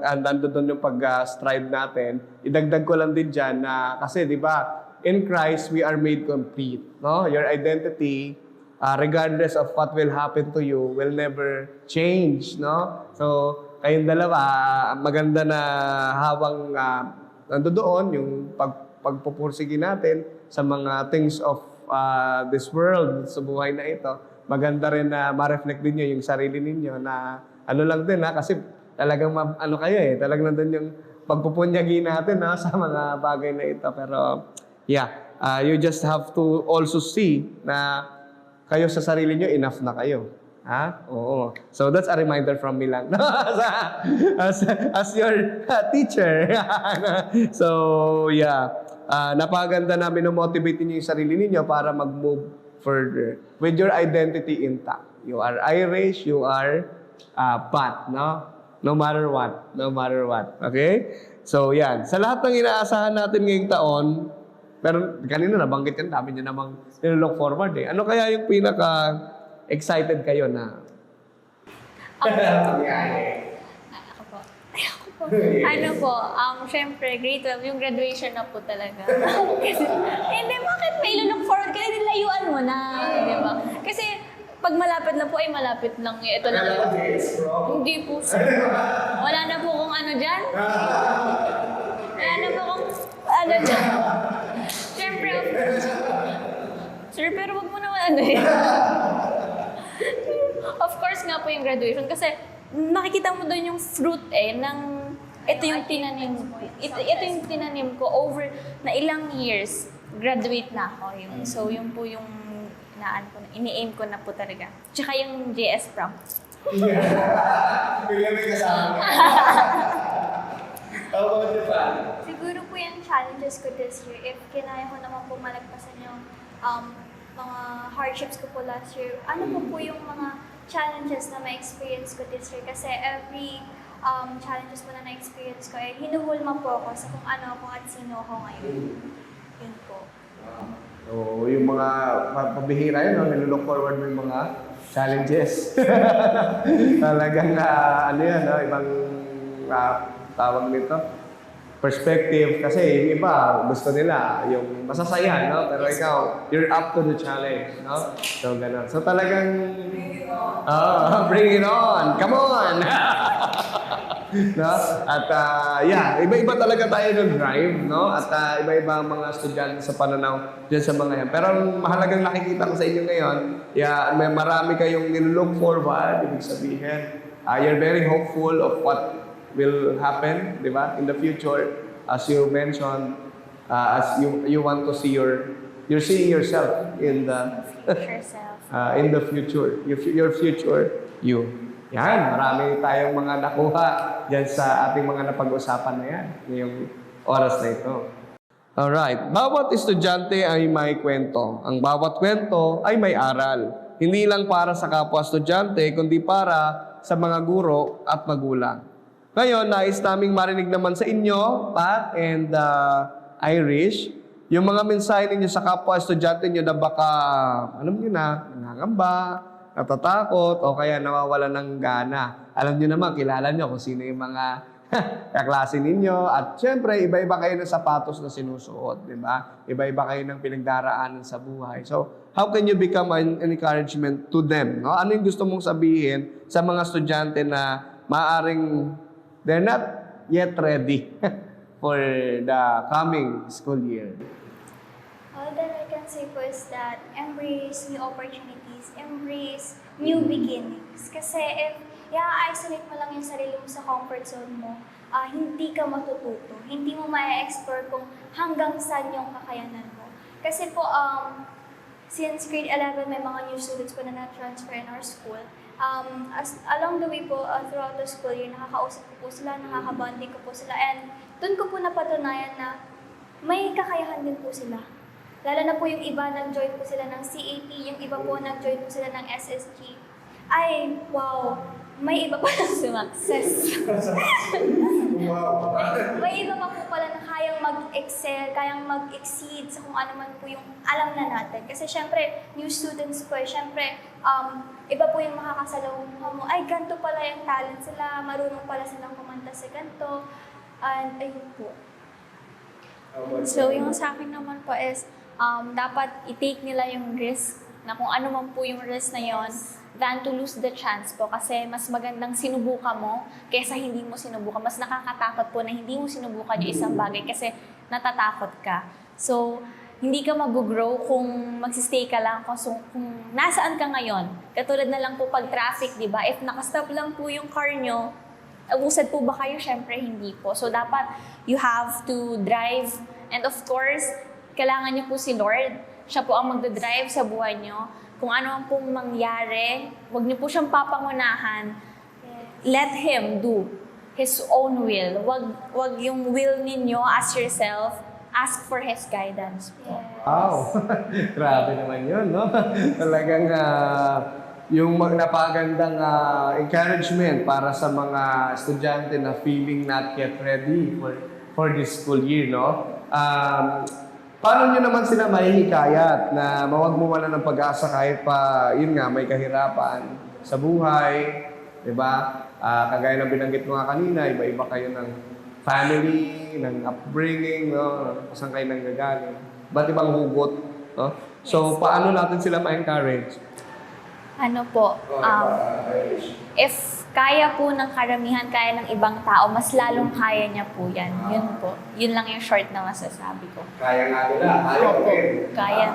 [SPEAKER 1] andando doon yung pag-strive natin. Idagdag ko lang din dyan na kasi, di ba, in Christ, we are made complete, no? Your identity, regardless of what will happen to you, will never change, no? So, kayong dalawa, maganda na habang nandoon yung pagpupursige natin sa mga things of this world, sa buhay na ito, maganda rin na ma-reflect din nyo yung sarili ninyo na ano lang din kasi talagang talagang nandun yung pagpupunyagi natin sa mga bagay na ito. Pero, you just have to also see na kayo sa sarili nyo, enough na kayo. Oo. So, that's a reminder from me lang. as your teacher. So, napakaganda na minomotivate niyo yung sarili niyo para mag-move further with your identity intact. You are Irish, you are Pat, no? No matter what. No matter what. Okay? So, yan. Sa lahat ng inaasahan natin ngayong taon, pero kanina nabanggit yan, dami niya namang nilook forward Ano kaya yung pinaka-excited kayo na?
[SPEAKER 3] Ano po, syempre, grade 12, yung graduation na po talaga. Kasi, hindi, bakit may look forward ka na, nilayuan mo na, di ba? Kasi, pag malapit na po po ay malapit lang. Ito na
[SPEAKER 1] Kailangan
[SPEAKER 3] lang.
[SPEAKER 1] JS Pro.
[SPEAKER 3] Hindi po, sir. Wala na po kung ano dyan. Wala na po kung ano dyan. Siyempre, sir, pero wag mo naman ano eh. Of course nga po yung graduation kasi makikita mo doon yung fruit ng ito yung tinanim ito yung tinanim ko over na ilang years graduate na ako yun. So yun po yung ini-aim ko na po talaga. Tsaka yung JS Prom.
[SPEAKER 1] Bigla may kasama. How about you, Pan?
[SPEAKER 2] Siguro po yung challenges ko this year, if kinaya ko naman po malagpasan yung mga hardships ko po last year, ano po yung mga challenges na ma-experience ko this year? Kasi every challenges po na na-experience ko, hinuhulma po ako sa kung ano ako at sino ako ngayon. Yun po.
[SPEAKER 1] So, yung mga pabihira yun, no? Nilook forward mo yung mga challenges. Talagang, ano yan, no? Ibang tawag nito, perspective. Kasi yung iba, gusto nila yung masasaya, no? Pero ikaw, you're up to the challenge, no? So, ganun. So, talagang, bring it on! Come on! No? At yeah, iba-iba talaga tayo ng drive, no? At iba-iba ang mga estudyante sa pananaw dyan sa mga yan. Pero ang mahalagang nakikita ko sa inyo ngayon, may marami kayong nilook forward, ibig sabihin. You're very hopeful of what will happen, di ba? In the future, as you mentioned, as you want to see you're seeing yourself in the
[SPEAKER 3] Yourself.
[SPEAKER 1] in the future, your future you. Yan, marami tayong mga nakuha dyan sa ating mga napag-usapan na yan, ngayong oras na ito. Alright, bawat estudyante ay may kwento. Ang bawat kwento ay may aral. Hindi lang para sa kapwa estudyante, kundi para sa mga guro at magulang. Ngayon, nais naming marinig naman sa inyo, Pat and Irish, yung mga mensahe ninyo sa kapwa estudyante nyo na baka, alam nyo na, nangangamba, natatakot, o kaya nawawala ng gana. Alam nyo naman, kilala nyo kung sino yung mga kaklase ninyo. At syempre, iba-iba kayo ng sapatos na sinusuot, di ba? Iba-iba kayo ng pinagdaraanan sa buhay. So, how can you become an encouragement to them? No? Ano yung gusto mong sabihin sa mga estudyante na maaring they're not yet ready for the coming school year?
[SPEAKER 2] All that I can say po is that embrace new opportunities, embrace new beginnings. Kasi if i-isolate mo lang yung sarili mo sa comfort zone mo, hindi ka matututo. Hindi mo ma-explore kung hanggang saan yung kakayanan mo. Kasi po, since grade 11, may mga new students po na na-transfer in our school. Along the way po, throughout the school year, nakakausap ko po sila, nakakabonding ko po sila, and doon ko po napatunayan na may kakayahan din po sila. Lalo na po yung iba, nag-join po sila ng CAT, yung iba po nag-join po sila ng SSG. Ay, wow! May iba pa ng success.
[SPEAKER 1] Wow!
[SPEAKER 2] May iba pa po pala na kayang mag-excel, kayang mag-exceed sa kung ano man po yung alam na natin. Kasi syempre, new students po, syempre, iba po yung makakasalungan mo, ay, ganito pala yung talent sila, marunong pala silang kumanta sa ganito, and ayun po.
[SPEAKER 3] So, yung sa akin naman po is, dapat i-take nila yung risk na kung ano man po yung risk na yon than to lose the chance po. Kasi mas magandang sinubukan mo kaysa hindi mo sinubukan. Mas nakakatakot po na hindi mo sinubukan yung isang bagay kasi natatakot ka. So, hindi ka mag-grow kung magsistay ka lang kung nasaan ka ngayon. Katulad na lang po pag traffic, di ba? If nakastop lang po yung car nyo, usad po ba kayo? Syempre, hindi po. So, dapat you have to drive. And of course, kailangan niyo po si Lord. Siya po ang magdadrive sa buhay niyo. Kung ano ang pong mangyari, huwag niyo po siyang papangunahan. Let Him do His own will. Huwag yung will ninyo as yourself. Ask for His guidance po.
[SPEAKER 1] Wow! Grabe naman yun, no? Talagang yung napakagandang encouragement para sa mga estudyante na feeling not yet ready for this school year, no? Paano nyo naman sila mahihikayat na mawag mo wala ng pag-asa kahit pa, yun nga, may kahirapan sa buhay, di ba? Kagaya ng binanggit mo nga kanina, iba-iba kayo ng family, ng upbringing, no? Saan kayo nanggagaling. Ba't ibang hugot, no? So, paano natin sila ma-encourage?
[SPEAKER 3] Ano po, if kaya po ng karamihan, kaya ng ibang tao, mas lalong kaya niya po yan. Yun po. Yun lang yung short na masasabi ko.
[SPEAKER 1] Kaya nga nila. Kaya
[SPEAKER 3] Opo, kaya.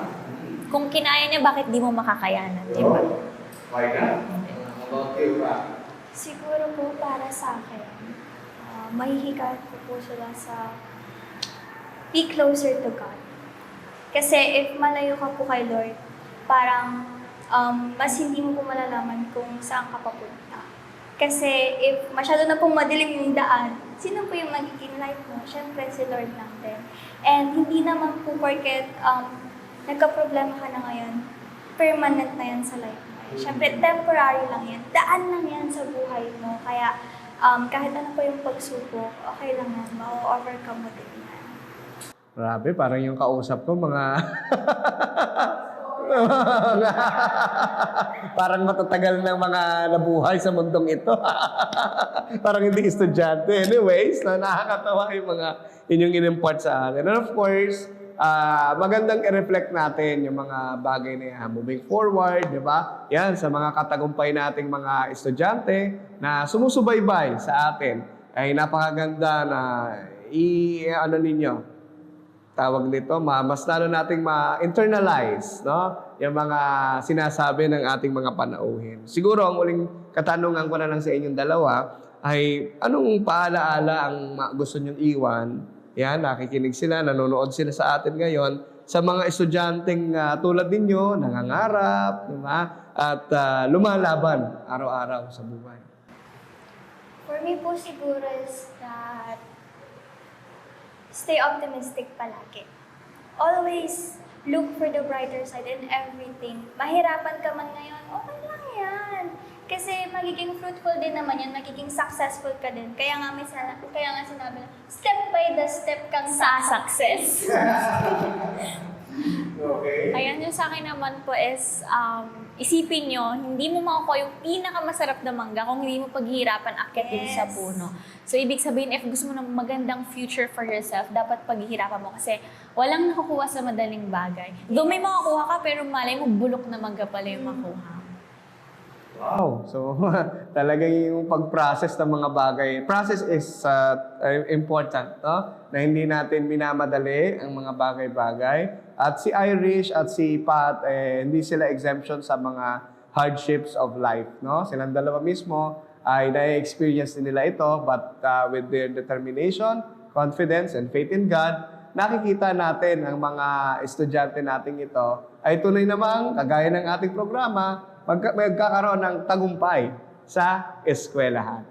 [SPEAKER 3] Kung kinaya niya, bakit di mo makakayanan? Diba?
[SPEAKER 1] Why not? About you,
[SPEAKER 2] Siguro po para sa akin, mahihikayat ko po sila sa be closer to God. Kasi if malayo ka po kay Lord, parang mas hindi mo po malalaman kung saan ka papunta. Kasi if masyado na pong madilim yung daan, sino po yung magiging light mo? Siyempre si Lord lang din. And hindi naman po porket nagka-problema ka na ngayon, permanent na yan sa life mo. Siyempre temporary lang yan. Daan lang yan sa buhay mo. Kaya kahit ano pa yung pagsubok, okay lang yan. Ma-overcome mo din yan.
[SPEAKER 1] Grabe, parang yung kausap ko, mga... parang matatagal ng mga nabuhay sa mundong ito. Parang hindi estudyante. Anyways, nakakatawa yung mga inyong in-import sa akin. And of course, magandang i-reflect natin yung mga bagay na yan. Moving forward, di ba? Yan, sa mga katagumpay nating mga estudyante na sumusubaybay sa atin, ay napakaganda na ano ninyo, tawag nito, mas lalo nating ma-internalize, no? Yung mga sinasabi ng ating mga panauhin. Siguro, ang uling katanungan ko na lang sa inyong dalawa ay, anong paalaala ang gusto nyong iwan? Yan, nakikinig sila, nanonood sila sa atin ngayon, sa mga estudyanteng tulad ninyo, nangangarap, diba? At lumalaban araw-araw sa buhay.
[SPEAKER 2] For me po siguro is that stay optimistic palagi. Always look for the brighter side in everything. Mahirapan ka man ngayon, okay lang yan. Kasi magiging fruitful din naman yan, magiging successful ka din. Kaya nga sinabi na, step by the step kang
[SPEAKER 3] Sa success.
[SPEAKER 1] Okay.
[SPEAKER 3] Ayan, yung sa akin naman po is, isipin nyo, hindi mo makukuha yung pinakamasarap na mangga kung hindi mo paghihirapan akyatin sa puno. So, ibig sabihin, if gusto mo ng magandang future for yourself, dapat paghihirapan mo kasi walang nakukuha sa madaling bagay. Though may makakuha ka, pero malay mo, bulok na mangga pala yung makuha.
[SPEAKER 1] Wow! So, talagang yung pag-process ng mga bagay. Process is important, no? Na hindi natin minamadali ang mga bagay-bagay. At si Irish at si Pat, hindi sila exemption sa mga hardships of life, no? Silang dalawa mismo ay na-experience din nila ito, but with their determination, confidence, and faith in God, nakikita natin ang mga estudyante nating ito ay tunay namang, kagaya ng ating programa, magkakaroon ng tagumpay sa eskwelahan.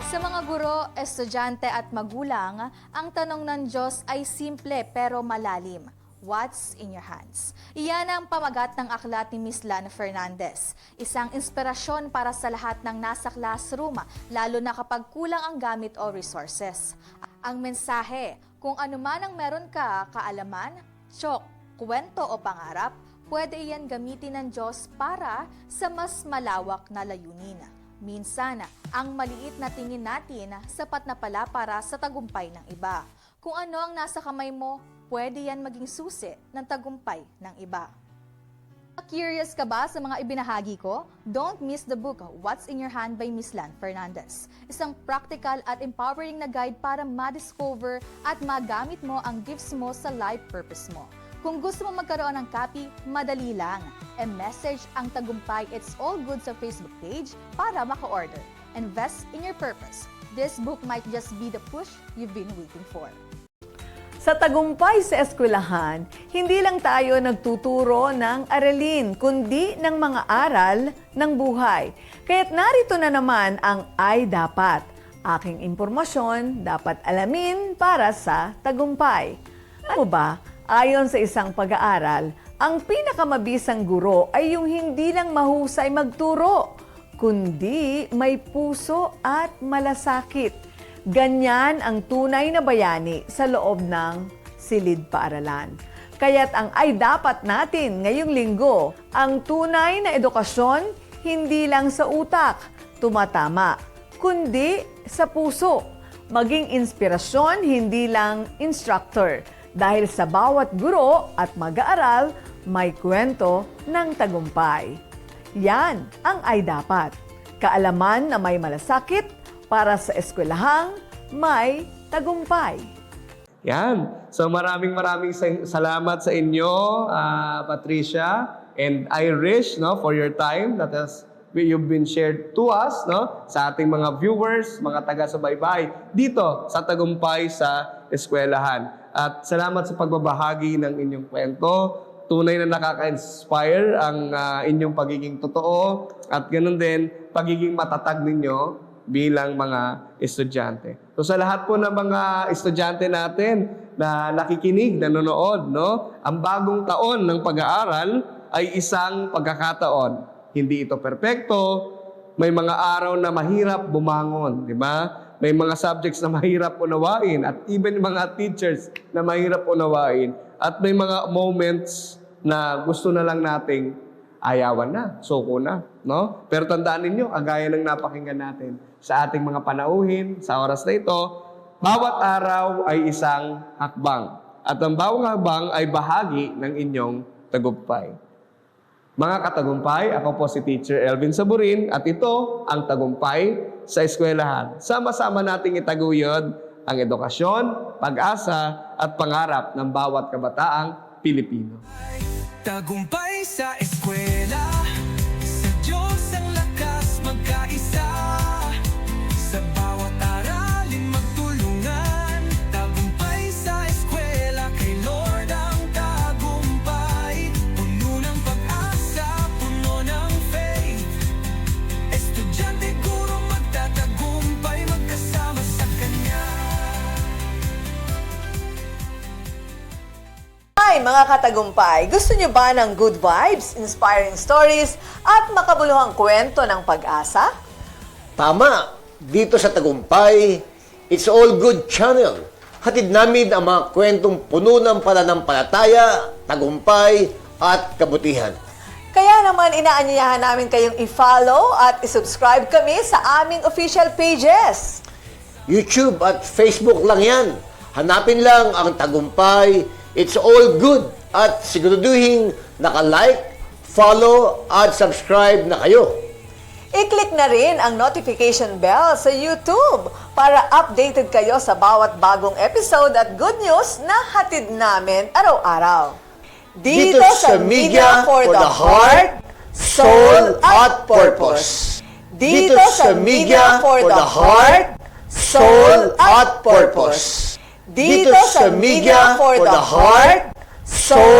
[SPEAKER 7] Sa mga guro, estudyante at magulang, ang tanong ng Diyos ay simple pero malalim. What's in your hands? Iyan ang pamagat ng aklat ni Miss Lan Fernandez. Isang inspirasyon para sa lahat ng nasa classroom, lalo na kapag kulang ang gamit o resources. Ang mensahe, kung ano man ang meron ka, kaalaman, tiyok, kwento o pangarap, pwede iyan gamitin ng Diyos para sa mas malawak na layunin. Minsan, ang maliit na tingin natin, sapat na pala para sa tagumpay ng iba. Kung ano ang nasa kamay mo, pwede yan maging susi ng tagumpay ng iba. Curious ka ba sa mga ibinahagi ko? Don't miss the book, What's in Your Hand by Miss Lan Fernandez. Isang practical at empowering na guide para ma-discover at magamit mo ang gifts mo sa life purpose mo. Kung gusto mo magkaroon ng copy, madali lang. E-message ang Tagumpay It's All Good sa Facebook page para maka-order. Invest in your purpose. This book might just be the push you've been waiting for.
[SPEAKER 8] Sa Tagumpay sa Eskwelahan, hindi lang tayo nagtuturo ng aralin, kundi ng mga aral ng buhay. Kaya't narito na naman ang ay dapat. Aking impormasyon dapat alamin para sa tagumpay. Ano ba? Ayon sa isang pag-aaral, ang pinakamabisang guro ay yung hindi lang mahusay magturo, kundi may puso at malasakit. Ganyan ang tunay na bayani sa loob ng silid paaralan. Kaya't ang ay dapat natin ngayong linggo, ang tunay na edukasyon hindi lang sa utak tumatama, kundi sa puso. maging inspirasyon, hindi lang instructor. Dahil sa bawat guro at mag-aaral, may kwento ng tagumpay. Yan ang ay dapat. Kaalaman na may malasakit para sa eskwelahang may tagumpay.
[SPEAKER 1] Yan. So maraming salamat sa inyo, Patricia and Irish, no, for your time that you've been shared to us, no, sa ating mga viewers, mga taga-subaybay dito sa Tagumpay sa Eskwelahan. At salamat sa pagbabahagi ng inyong kwento. Tunay na nakaka-inspire ang inyong pagiging totoo at ganoon din pagiging matatag ninyo bilang mga estudyante. So sa lahat po ng mga estudyante natin na nakikinig, nanonood, no, ang bagong taon ng pag-aaral ay isang pagkakataon. Hindi ito perpekto. May mga araw na mahirap bumangon, di ba? May mga subjects na mahirap unawain at even mga teachers na mahirap unawain. At may mga moments na gusto na lang nating ayawan na, suko na, no? Pero tandaan ninyo, agaya ng napakinggan natin sa ating mga panauhin, sa oras na ito, bawat araw ay isang hakbang. At ang bawat hakbang ay bahagi ng inyong tagumpay. Mga katagumpay, ako po si Teacher Elvin Saburin at ito ang Tagumpay sa Eskwelahan. Sama-sama nating itaguyod ang edukasyon, pag-asa at pangarap ng bawat kabataang Pilipino.
[SPEAKER 9] Tagumpay sa eskwela, sa Diyos ang lakas magkaisa, sa bawat aralin magtulungan. Tagumpay sa eskwela, kay Lord ang tagumpay. Puno ng pag-asa, puno ng faith. Estudyante, guro, magtatagumpay, magkasama sa Kanya.
[SPEAKER 8] Hi mga katagumpay! Gusto niyo ba ng good vibes, inspiring stories, at makabuluhang kwento ng pag-asa?
[SPEAKER 10] Tama! Dito sa Tagumpay, It's All Good Channel. Hatid namin ang mga kwentong puno ng pananampalataya, tagumpay, at kabutihan.
[SPEAKER 8] Kaya naman inaanyayahan namin kayong i-follow at i-subscribe kami sa aming official pages.
[SPEAKER 10] YouTube at Facebook lang yan. Hanapin lang ang Tagumpay, It's All Good, at siguraduhin naka-like, follow, at subscribe na kayo.
[SPEAKER 8] I-click na rin ang notification bell sa YouTube para updated kayo sa bawat bagong episode at good news na hatid namin araw-araw. Dito sa Media for the Heart, Soul at Purpose. Dito sa Media for the Heart, Soul at Purpose. Dito sa Media for the Heart, Soul